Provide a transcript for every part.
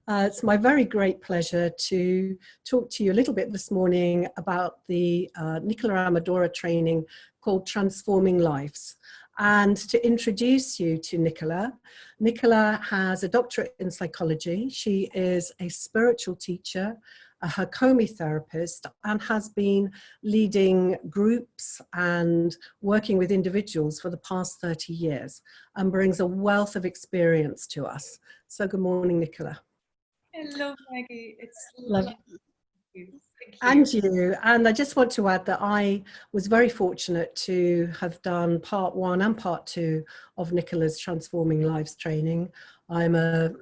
It's my very great pleasure to talk to you a little bit this morning about the Nicola Amadora training called Transforming Lives. And to introduce you to Nicola, Nicola has a doctorate in psychology. She is a spiritual teacher, a Hakomi therapist, and has been leading groups and working with individuals for the past 30 years and brings a wealth of experience to us. So good morning, Nicola. Hello, Maggie. It's Lovely. lovely. Thank you. And you. And I just want to add that I was very fortunate to have done part 1 and part 2 of Nicola's Transforming Lives training. I'm an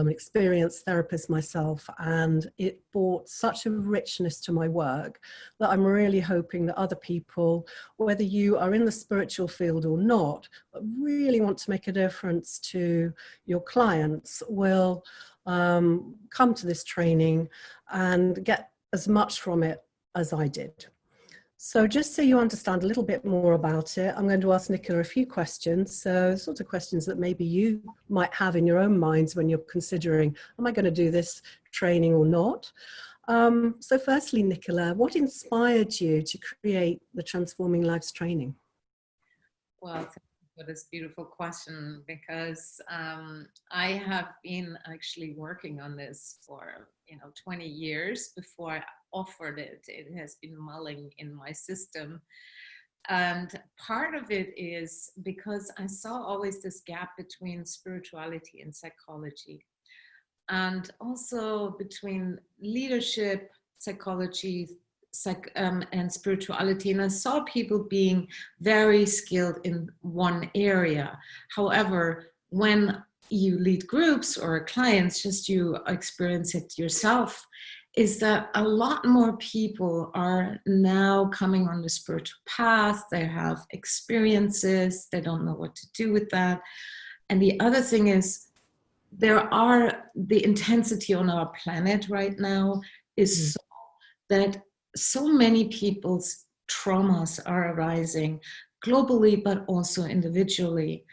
experienced therapist myself, and it brought such a richness to my work that I'm really hoping that other people, whether you are in the spiritual field or not, but really want to make a difference to your clients, will come to this training and get as much from it as I did. So just so you understand a little bit more about it, I'm going to ask Nicola a few questions, so sort of questions that maybe you might have in your own minds when you're considering, am I going to do this training or not? So firstly, Nicola, what inspired you to create the Transforming Lives training? Well, thank you for this beautiful question, because I have been actually working on this for 20 years before I offered it. It has been mulling in my system. And part of it is because I saw always this gap between spirituality and psychology, and also between leadership, psychology, and spirituality. And I saw people being very skilled in one area. However, when you lead groups or clients, just you experience it yourself, is that a lot more people are now coming on the spiritual path. They have experiences, they don't know what to do with that. And the other thing is, the intensity on our planet right now is so that so many people's traumas are arising globally, but also individually.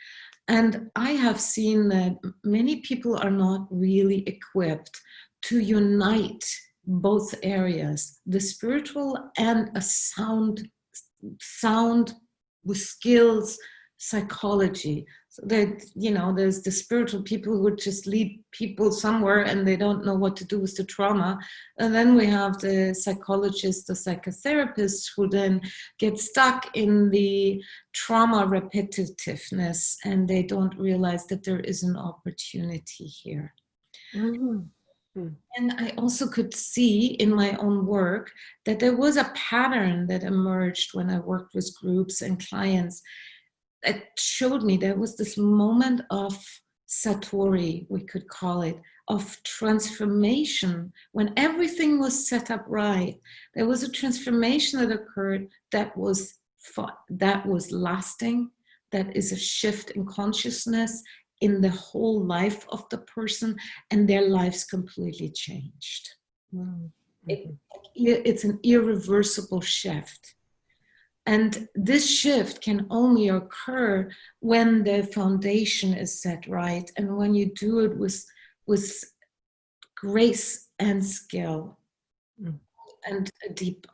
And I have seen that many people are not really equipped to unite both areas, the spiritual and a sound with skills, psychology. So that, there's the spiritual people who would just lead people somewhere and they don't know what to do with the trauma. And then we have the psychologists, the psychotherapists, who then get stuck in the trauma repetitiveness, and they don't realize that there is an opportunity here. Mm-hmm. And I also could see in my own work that there was a pattern that emerged when I worked with groups and clients. It showed me there was this moment of satori, we could call it, of transformation. When everything was set up right, there was a transformation that occurred that was lasting, that is a shift in consciousness in the whole life of the person, and their lives completely changed. Mm-hmm. It's an irreversible shift. And this shift can only occur when the foundation is set right, and when you do it with grace and skill. And deep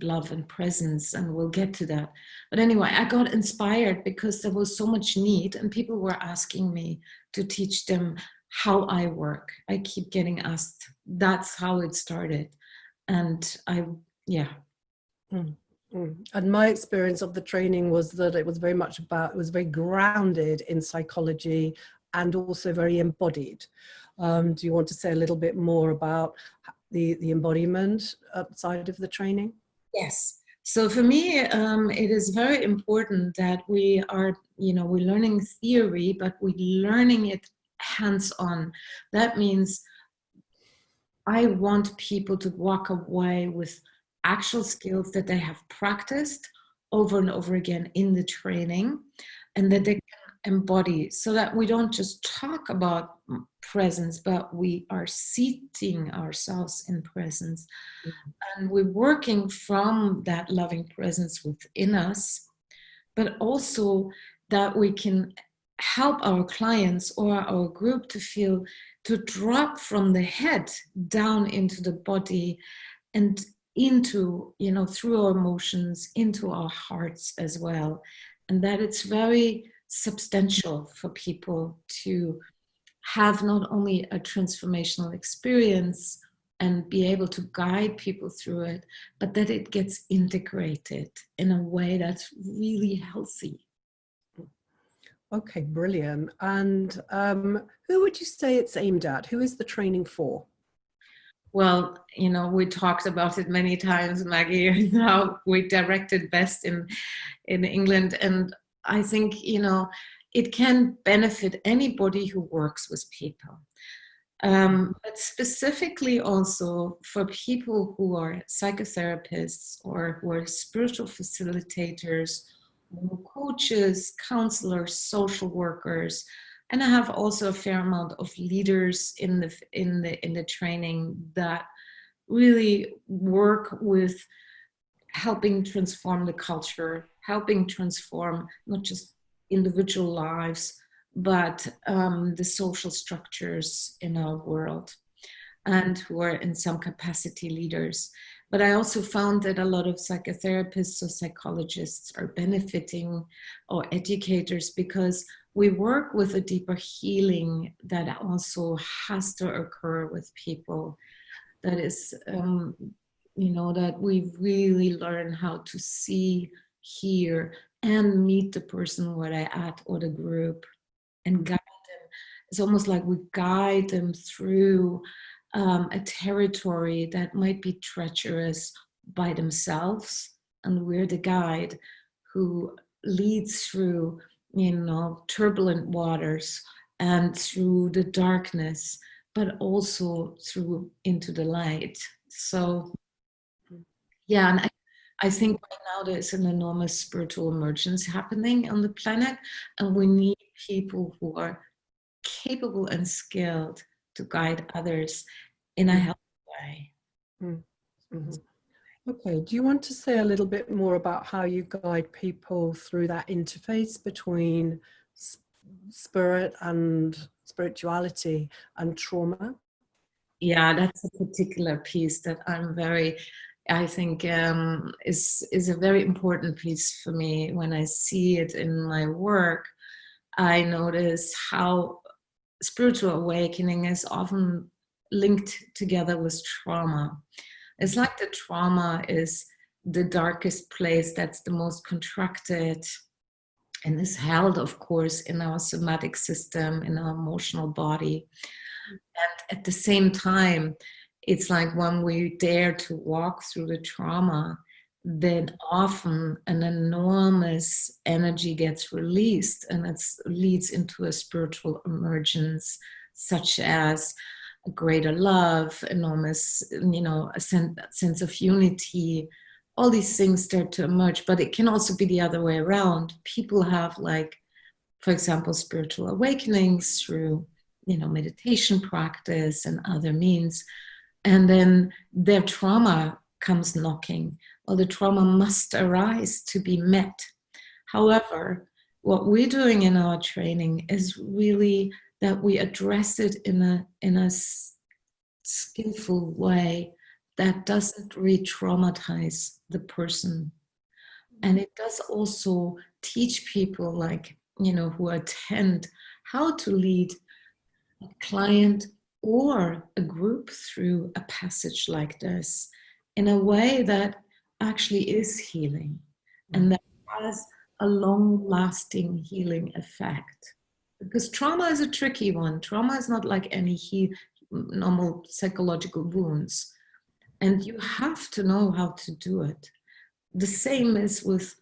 love and presence, and we'll get to that. But anyway, I got inspired because there was so much need, and people were asking me to teach them how I work. I keep getting asked. That's how it started. And And my experience of the training was that it was very grounded in psychology and also very embodied. Do you want to say a little bit more about the embodiment side of the training? Yes. So for me, it is very important that we are, we're learning theory, but we're learning it hands-on. That means I want people to walk away with actual skills that they have practiced over and over again in the training, and that they can embody, so that we don't just talk about presence, but we are seating ourselves in presence. And we're working from that loving presence within us, but also that we can help our clients or our group to feel to drop from the head down into the body and into, through our emotions, into our hearts as well. And that it's very substantial for people to have not only a transformational experience and be able to guide people through it, but that it gets integrated in a way that's really healthy. Okay, brilliant. And who would you say it's aimed at? Who is the training for? Well, we talked about it many times, Maggie, and how we direct it best in England. And I think, it can benefit anybody who works with people. But specifically also for people who are psychotherapists or who are spiritual facilitators, coaches, counselors, social workers, and I have also a fair amount of leaders in the training that really work with helping transform the culture, helping transform not just individual lives, but the social structures in our world, and who are in some capacity leaders. But I also found that a lot of psychotherapists or psychologists are benefiting, or educators, because we work with a deeper healing that also has to occur with people. That is, that we really learn how to see, hear, and meet the person where they're at, or the group, and guide them. It's almost like we guide them through a territory that might be treacherous by themselves, and we're the guide who leads through, turbulent waters and through the darkness, but also through into the light. So, yeah, and I think right now there's an enormous spiritual emergence happening on the planet, and we need people who are capable and skilled to guide others in a healthy way. Mm-hmm. Okay, do you want to say a little bit more about how you guide people through that interface between spirit and spirituality and trauma? Yeah, that's a particular piece that I think is a very important piece for me. When I see it in my work, I notice how spiritual awakening is often linked together with trauma. It's like the trauma is the darkest place, that's the most contracted, and is held, of course, in our somatic system, in our emotional body. And at the same time, it's like when we dare to walk through the trauma, then often an enormous energy gets released, and it leads into a spiritual emergence, such as a greater love, enormous, a sense of unity. All these things start to emerge, but it can also be the other way around. People have, like, for example, spiritual awakenings through, meditation practice and other means, and then their trauma comes knocking. Well, the trauma must arise to be met. However, what we're doing in our training is really that we address it in a skillful way that doesn't re-traumatize the person. And it does also teach people, like, who attend, how to lead a client or a group through a passage like this in a way that actually is healing, and that has a long-lasting healing effect. Because trauma is a tricky one. Trauma is not like any normal psychological wounds, and you have to know how to do it. The same is with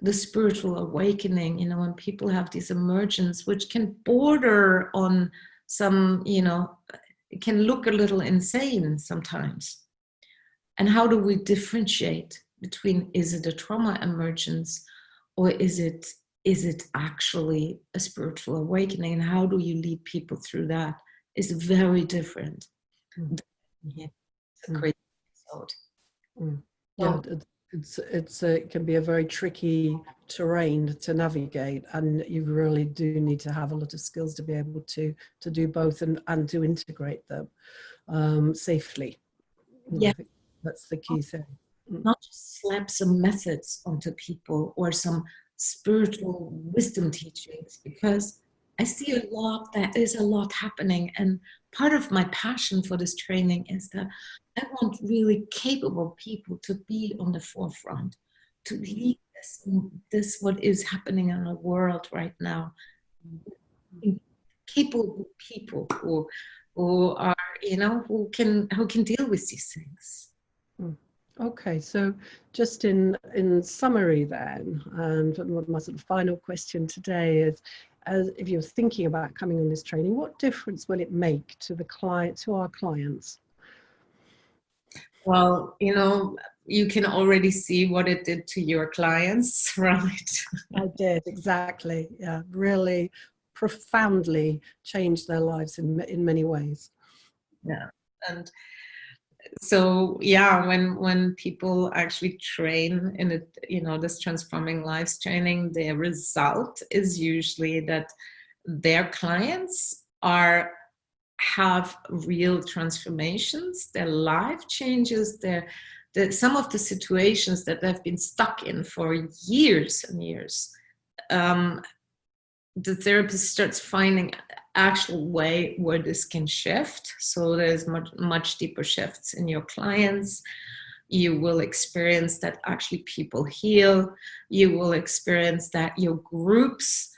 the spiritual awakening, when people have these emergence, which can border on some, it can look a little insane sometimes. And how do we differentiate between, is it a trauma emergence, or is it actually a spiritual awakening? And how do you lead people through that? Is very different. Mm. It's a great episode. Yeah, It can be a very tricky terrain to navigate, and you really do need to have a lot of skills to be able to do both and to integrate them safely. Yeah. I think that's the key thing. Not just slap some methods onto people or some spiritual wisdom teachings, because I see there is a lot happening. And part of my passion for this training is that I want really capable people to be on the forefront, to lead this what is happening in the world right now. Capable people who are, who can deal with these things. Okay, so just in summary then, and my sort of final question today is, as if you're thinking about coming on this training, what difference will it make to our clients? Well, you can already see what it did to your clients, right? I did, exactly. Yeah, really profoundly changed their lives in many ways. Yeah, and so yeah, when people actually train in it, this transforming lives training, the result is usually that their clients have real transformations, their life changes, some of the situations that they've been stuck in for years and years. The therapist starts finding actual way where this can shift. So there's much deeper shifts in your clients. You will experience that actually people heal. You will experience that your groups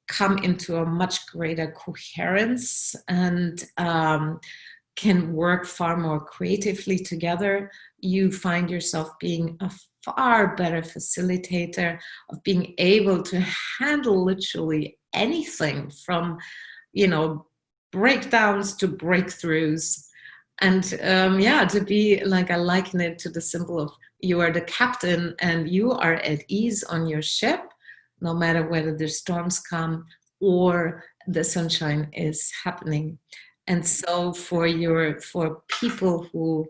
come into a much greater coherence and can work far more creatively together. You find yourself being a far better facilitator, of being able to handle literally anything from, breakdowns to breakthroughs. And to be like, I liken it to the symbol of you are the captain and you are at ease on your ship, no matter whether the storms come or the sunshine is happening. And so for people who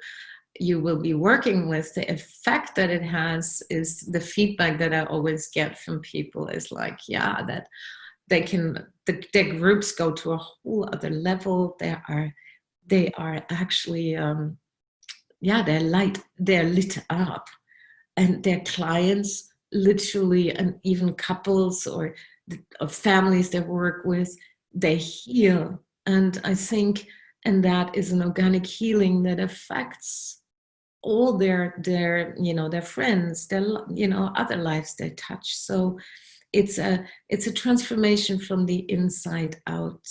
you will be working with, the effect that it has is the feedback that I always get from people is like, yeah, that their groups go to a whole other level. They are actually, they're lit up, and their clients literally, and even couples or families they work with, they heal. And I think, and that is an organic healing that affects all their friends, their other lives they touch. So it's a transformation from the inside out,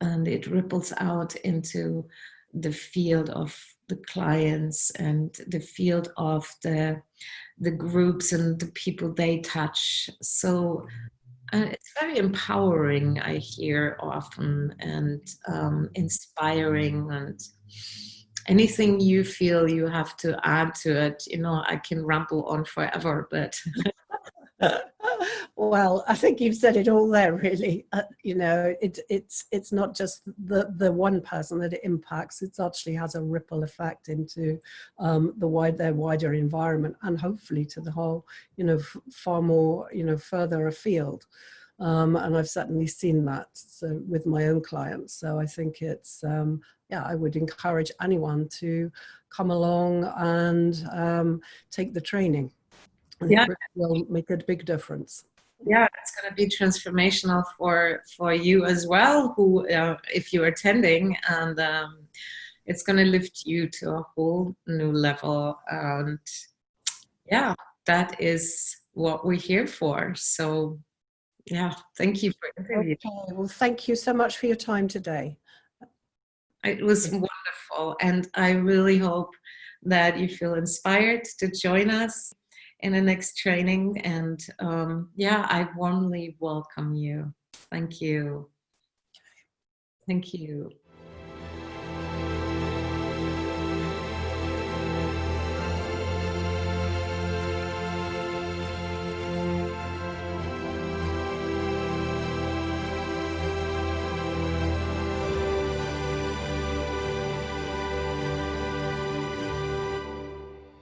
and it ripples out into the field of the clients and the field of the groups and the people they touch. So it's very empowering, I hear often, and inspiring. And anything you feel you have to add to it, I can ramble on forever, but Well, I think you've said it all there, really. It's not just the one person that it impacts. It actually has a ripple effect into their wider environment, and hopefully to the whole, far more, further afield. And I've certainly seen that with my own clients. So I think it's, I would encourage anyone to come along and take the training. Yeah. It will make a big difference. Yeah, it's going to be transformational for you as well, who if you're attending, and it's going to lift you to a whole new level. And yeah, that is what we're here for. So yeah, thank you for interviewing. Okay, well, thank you so much for your time today. It was wonderful, and I really hope that you feel inspired to join us in the next training. And I warmly welcome you. Thank you. Thank you.